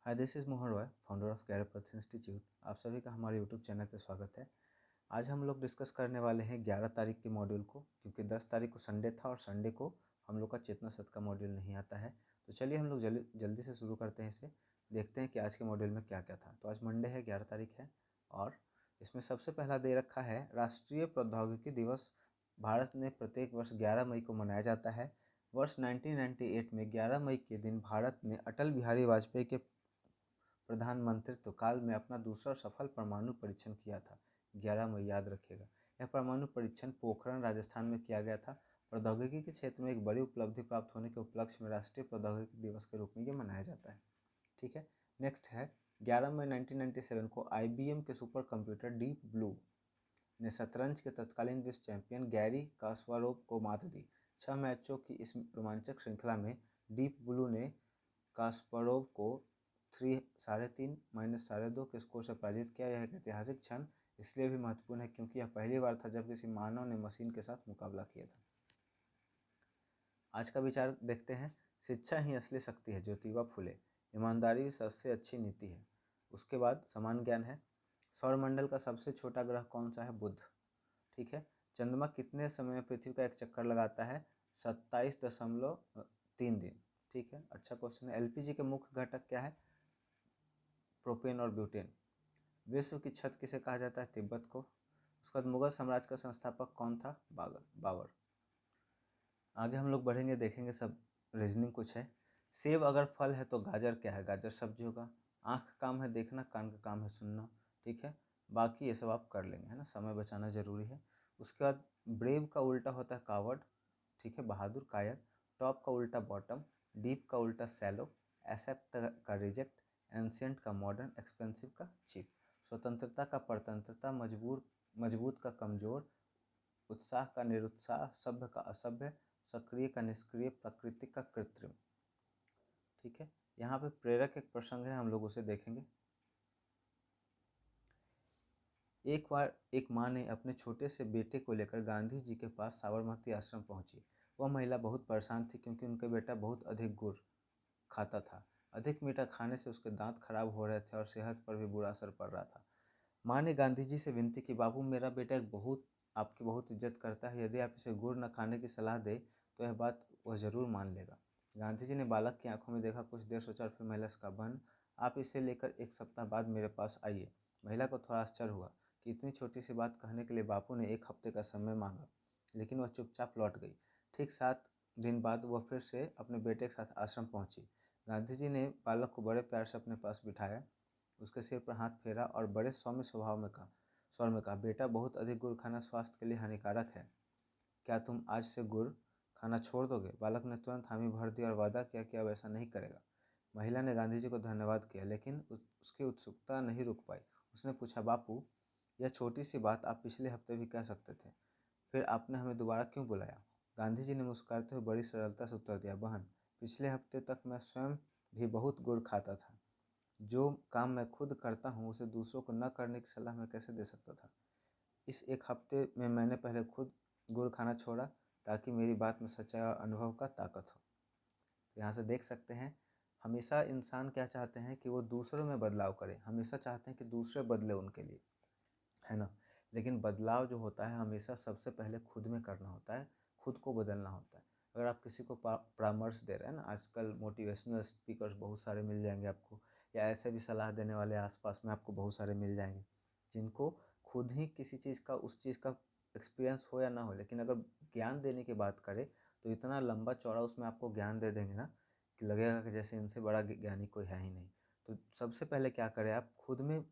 Hi, this is Mohan Roy, founder of Career Path Institute. आप सभी का हमारे यूट्यूब चैनल पे स्वागत है। आज हम लोग डिस्कस करने वाले हैं 11 तारीख के मॉड्यूल को, क्योंकि 10 तारीख को संडे था और संडे को हम लोग का चेतना सत्र का मॉड्यूल नहीं आता है। तो चलिए हम लोग जल्दी से शुरू करते हैं इसे। देखते हैं कि आज के मॉड्यूल में क्या क्या था। तो आज मंडे है, 11 तारीख है और इसमें सबसे पहला दे रखा है राष्ट्रीय प्रौद्योगिकी दिवस। भारत में प्रत्येक वर्ष 11 मई को मनाया जाता है। वर्ष 1998 में 11 मई के दिन भारत ने अटल बिहारी वाजपेयी के प्रधानमंत्रित्व काल में अपना दूसरा सफल परमाणु परीक्षण किया था। 11 मई याद रखिएगा। यह परमाणु परीक्षण पोखरण राजस्थान में किया गया था। प्रौद्योगिकी के क्षेत्र में एक बड़ी उपलब्धि प्राप्त होने के उपलक्ष्य में राष्ट्रीय प्रौद्योगिकी दिवस के रूप में ये मनाया जाता है। ठीक है। नेक्स्ट है 11 मई 1997 को IBM के सुपर कंप्यूटर डीप ब्लू ने शतरंज के तत्कालीन विश्व चैंपियन गैरी कास्पारोव को मात दी। 6 मैचों की इस रोमांचक श्रृंखला में डीप ब्लू ने कास्पारोव को 3.5 -2.5 के स्कोर से पराजित किया। यह एक ऐतिहासिक क्षण इसलिए भी महत्वपूर्ण है क्योंकि यह पहली बार था जब किसी मानव ने मशीन के साथ मुकाबला किया था। आज का विचार देखते हैं। शिक्षा ही असली शक्ति है, ज्योतिबा फुले। ईमानदारी सबसे अच्छी नीति है। उसके बाद समान ज्ञान है। सौरमंडल का सबसे छोटा ग्रह कौन सा है? बुध। ठीक है। चंद्रमा कितने समय में पृथ्वी का एक चक्कर लगाता है? 27.3 दिन। ठीक है, अच्छा क्वेश्चन है। LPG के मुख्य घटक क्या है? प्रोपेन और ब्यूटेन। विश्व की छत किसे कहा जाता है? तिब्बत को। उसके बाद मुगल साम्राज्य का संस्थापक कौन था? बाबर। आगे हम लोग बढ़ेंगे, देखेंगे सब रीजनिंग कुछ है। सेब अगर फल है तो गाजर क्या है? गाजर सब्जी होगा। आँख का काम है देखना, कान का काम है सुनना। ठीक है, बाकी ये सब आप कर लेंगे, है ना, समय बचाना जरूरी है। उसके बाद ब्रेव का उल्टा होता है कावर्ड। ठीक है, बहादुर, कायर। टॉप का उल्टा बॉटम। डीप का उल्टा सैलो। एक्सेप्ट का रिजेक्ट। एंशियंट का मॉडर्न। एक्सपेंसिव का चीप। स्वतंत्रता का परतंत्रता। मजबूत का कमजोर। उत्साह का निरुत्साह। सभ्य का असभ्य। सक्रिय का निष्क्रिय। प्राकृतिक का कृत्रिम। ठीक है, यहाँ पे प्रेरक एक प्रसंग है, हम लोग उसे देखेंगे। एक बार एक माँ ने अपने छोटे से बेटे को लेकर गांधी जी के पास साबरमती आश्रम पहुंची। वह महिला बहुत परेशान थी क्योंकि उनका बेटा बहुत अधिक गुड़ खाता था। अधिक मीठा खाने से उसके दांत खराब हो रहे थे और सेहत पर भी बुरा असर पड़ रहा था। माँ ने गांधी जी से विनती की, बाबू, मेरा बेटा आपकी बहुत इज्जत करता है। यदि आप इसे गुड़ न खाने की सलाह दे तो यह बात वह जरूर मान लेगा। गांधी जी ने बालक की आंखों में देखा, कुछ देर सोचा और फिर महिला का, बहन, आप इसे लेकर एक सप्ताह बाद मेरे पास आइए। महिला को थोड़ा आश्चर्य हुआ कि इतनी छोटी सी बात कहने के लिए बापू ने एक हफ्ते का समय मांगा, लेकिन वह चुपचाप लौट गई। ठीक 7 दिन बाद वह फिर से अपने बेटे के साथ आश्रम पहुंची। गांधी जी ने बालक को बड़े प्यार से अपने पास बिठाया, उसके सिर पर हाथ फेरा और बड़े सौम्य स्वर में कहा, बेटा, बहुत अधिक गुड़ खाना स्वास्थ्य के लिए हानिकारक है। क्या तुम आज से गुड़ खाना छोड़ दोगे? बालक ने तुरंत हामी भर दी और वादा किया कि अब ऐसा नहीं करेगा। महिला ने गांधी जी को धन्यवाद किया, लेकिन उसकी उत्सुकता नहीं रुक पाई। उसने पूछा, बापू, यह छोटी सी बात आप पिछले हफ्ते भी कह सकते थे, फिर आपने हमें दोबारा क्यों बुलाया? गांधी जी ने मुस्कुराते हुए बड़ी सरलता से उत्तर दिया, बहन, पिछले हफ्ते तक मैं स्वयं भी बहुत गुड़ खाता था। जो काम मैं खुद करता हूँ उसे दूसरों को न करने की सलाह मैं कैसे दे सकता था? इस एक हफ्ते में मैंने पहले खुद गुड़ खाना छोड़ा ताकि मेरी बात में सच्चाई और अनुभव का ताकत हो। तो यहाँ से देख सकते हैं, हमेशा इंसान क्या चाहते हैं कि वो दूसरों में बदलाव करे, हमेशा चाहते हैं कि दूसरे बदले उनके लिए, है ना। लेकिन बदलाव जो होता है हमेशा सबसे पहले खुद में करना होता है, खुद को बदलना होता है। अगर आप किसी को परामर्श दे रहे हैं ना, आजकल मोटिवेशनल स्पीकर्स बहुत सारे मिल जाएंगे आपको, या ऐसे भी सलाह देने वाले आसपास में आपको बहुत सारे मिल जाएंगे, जिनको खुद ही किसी चीज़ का, उस चीज़ का एक्सपीरियंस हो या ना हो, लेकिन अगर ज्ञान देने की बात करें तो इतना लंबा चौड़ा उसमें आपको ज्ञान दे देंगे ना कि लगेगा कि जैसे इनसे बड़ा ज्ञानी कोई है ही नहीं। तो सबसे पहले क्या करें, आप खुद में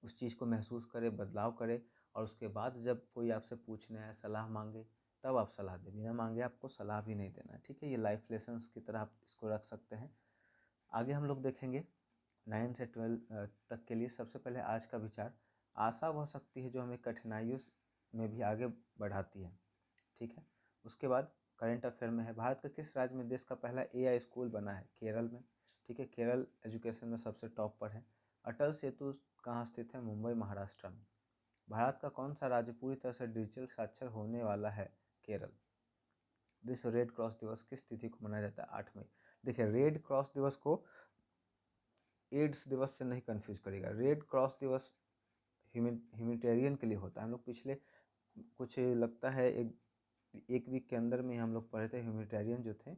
उस चीज़ को महसूस करें, बदलाव करें, और उसके बाद जब कोई आपसे पूछने आए, सलाह मांगे, तब आप सलाह दें। बिना मांगे आपको सलाह भी नहीं देना है। ठीक है, ये लाइफ लेसन्स की तरह आप इसको रख सकते हैं। आगे हम लोग देखेंगे 9 से 12 तक के लिए। सबसे पहले आज का विचार, आशा वह शक्ति है जो हमें कठिनाइयों में भी आगे बढ़ाती है। ठीक है, उसके बाद करंट अफेयर में है, भारत का किस राज्य में देश का पहला AI स्कूल बना है? केरल में। ठीक है, केरल एजुकेशन में सबसे टॉप पर है। अटल सेतु कहाँ स्थित है? मुंबई, महाराष्ट्र में। भारत का कौन सा राज्य पूरी तरह से डिजिटल साक्षर होने वाला है? केरल। विश्व रेड क्रॉस दिवस किस तिथि को मनाया जाता है? 8 मई। देखिए, रेड क्रॉस दिवस को एड्स दिवस से नहीं कंफ्यूज करिएगा। रेड क्रॉस दिवस ह्यूमैनिटेरियन के लिए होता है। हम लोग पिछले कुछ लगता है एक वीक के अंदर में हम लोग पढ़े थे, ह्यूमैनिटेरियन जो थे,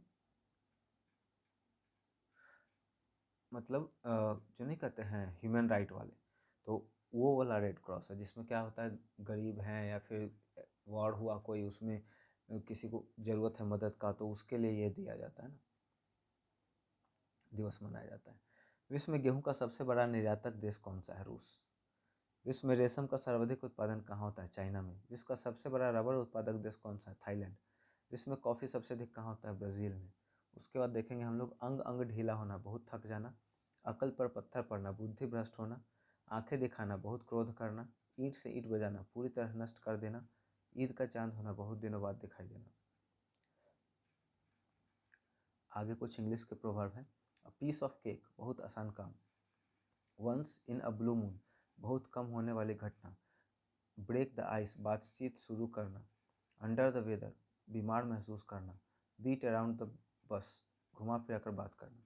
मतलब जो नहीं कहते हैं ह्यूमन राइट वाले, तो वो वाला रेड क्रॉस है जिसमें क्या होता है, गरीब हैं या फिर वॉर हुआ कोई, उसमें किसी को ज़रूरत है मदद का, तो उसके लिए ये दिया जाता है ना, दिवस मनाया जाता है। विश्व में गेहूं का सबसे बड़ा निर्यातक देश कौन सा है? रूस। विश्व में रेशम का सर्वाधिक उत्पादन कहाँ होता है? चाइना में। विश्व का सबसे बड़ा रबर उत्पादक देश कौन सा है? थाईलैंड। विश्व में कॉफ़ी सबसे अधिक कहाँ होता है? ब्राज़ील में। उसके बाद देखेंगे हम लोग, अंग अंग ढीला होना, बहुत थक जाना, अकल पर पत्थर पड़ना, बुद्धि भ्रष्ट होना, आंखें दिखाना, बहुत क्रोध करना, ईंट से ईंट बजाना, पूरी तरह नष्ट कर देना, ईद का चांद होना, बहुत दिनों बाद दिखाई देना। आगे कुछ इंग्लिश के प्रोवर्ब हैं। अ पीस ऑफ केक, बहुत आसान काम। Once in a blue moon, बहुत कम होने वाली घटना। ब्रेक द आइस, बातचीत शुरू करना। अंडर द वेदर, बीमार महसूस करना। बीट अराउंड द बस, घुमा फिरा कर बात करना।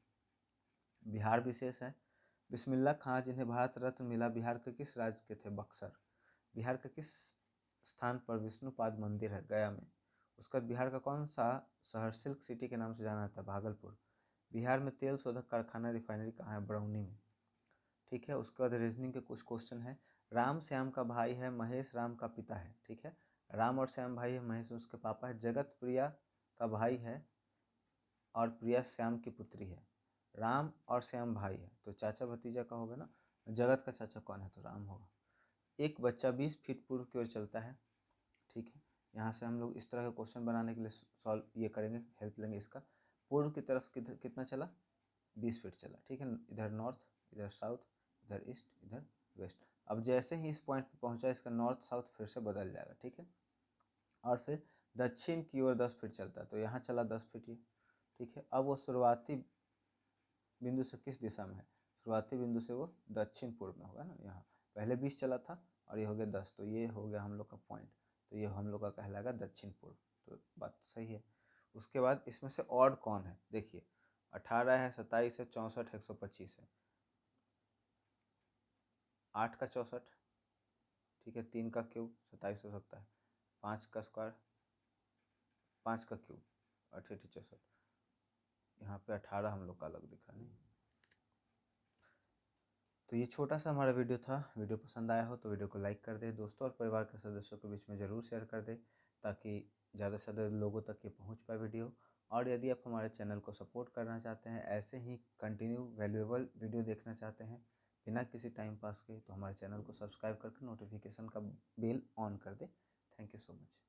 बिहार विशेष है। बिस्मिल्लाह खां जिन्हें भारत रत्न मिला, बिहार के किस राज्य के थे? बक्सर। बिहार के किस स्थान पर विष्णुपाद मंदिर है? गया में। उसका बिहार का कौन सा शहर सिल्क सिटी के नाम से जाना जाता है? भागलपुर। बिहार में तेल शोधक कारखाना रिफाइनरी कहाँ है? बरौनी में। ठीक है, उसके बाद रीजनिंग के कुछ क्वेश्चन है। राम श्याम का भाई है, महेश राम का पिता है। ठीक है, राम और श्याम भाई है, महेश उसके पापा है। जगत प्रिया का भाई है और प्रिया श्याम की पुत्री है। राम और श्याम भाई है तो चाचा भतीजा का होगा ना। जगत का चाचा कौन है? तो राम होगा। एक बच्चा 20 फीट पूर्व की ओर चलता है। ठीक है, यहाँ से हम लोग इस तरह का क्वेश्चन बनाने के लिए सॉल्व ये करेंगे, हेल्प लेंगे इसका। पूर्व की तरफ कितना चला? 20 फीट चला। ठीक है, इधर नॉर्थ, इधर साउथ, इधर ईस्ट, इधर वेस्ट। अब जैसे ही इस पॉइंट पे पहुंचा, इसका नॉर्थ साउथ फिर से बदल जाएगा। ठीक है, और फिर दक्षिण की ओर 10 फीट चलता है, तो यहाँ चला 10 फीट ये। ठीक है, अब वो शुरुआती बिंदु से किस दिशा में है? शुरुआती बिंदु से वो दक्षिण पूर्व में होगा ना। यहाँ पहले 20 चला था और ये हो गया 10, तो ये हो गया हम लोग का पॉइंट, तो ये हम लोग का कहलाएगा दक्षिण पूर्व। तो बात सही है। उसके बाद इसमें से ऑड कौन है? देखिए, 18 है, 27 है, 64 है, 125 है। 8 का 64, ठीक है, 3 का क्यूब 27 हो सकता है, 5 का स्क्वायर, 5 का क्यूब 88 64। यहाँ पे 18 हम लोग का अलग दिख रहा नहीं। तो ये छोटा सा हमारा वीडियो था। वीडियो पसंद आया हो तो वीडियो को लाइक कर दे, दोस्तों और परिवार के सदस्यों के बीच में ज़रूर शेयर कर दे, ताकि ज़्यादा से ज़्यादा लोगों तक ये पहुँच पाए वीडियो। और यदि आप हमारे चैनल को सपोर्ट करना चाहते हैं, ऐसे ही कंटिन्यू वैल्यूएबल वीडियो देखना चाहते हैं बिना किसी टाइम पास के, तो हमारे चैनल को सब्सक्राइब करके नोटिफिकेशन का बेल ऑन कर दे। Thank you so much.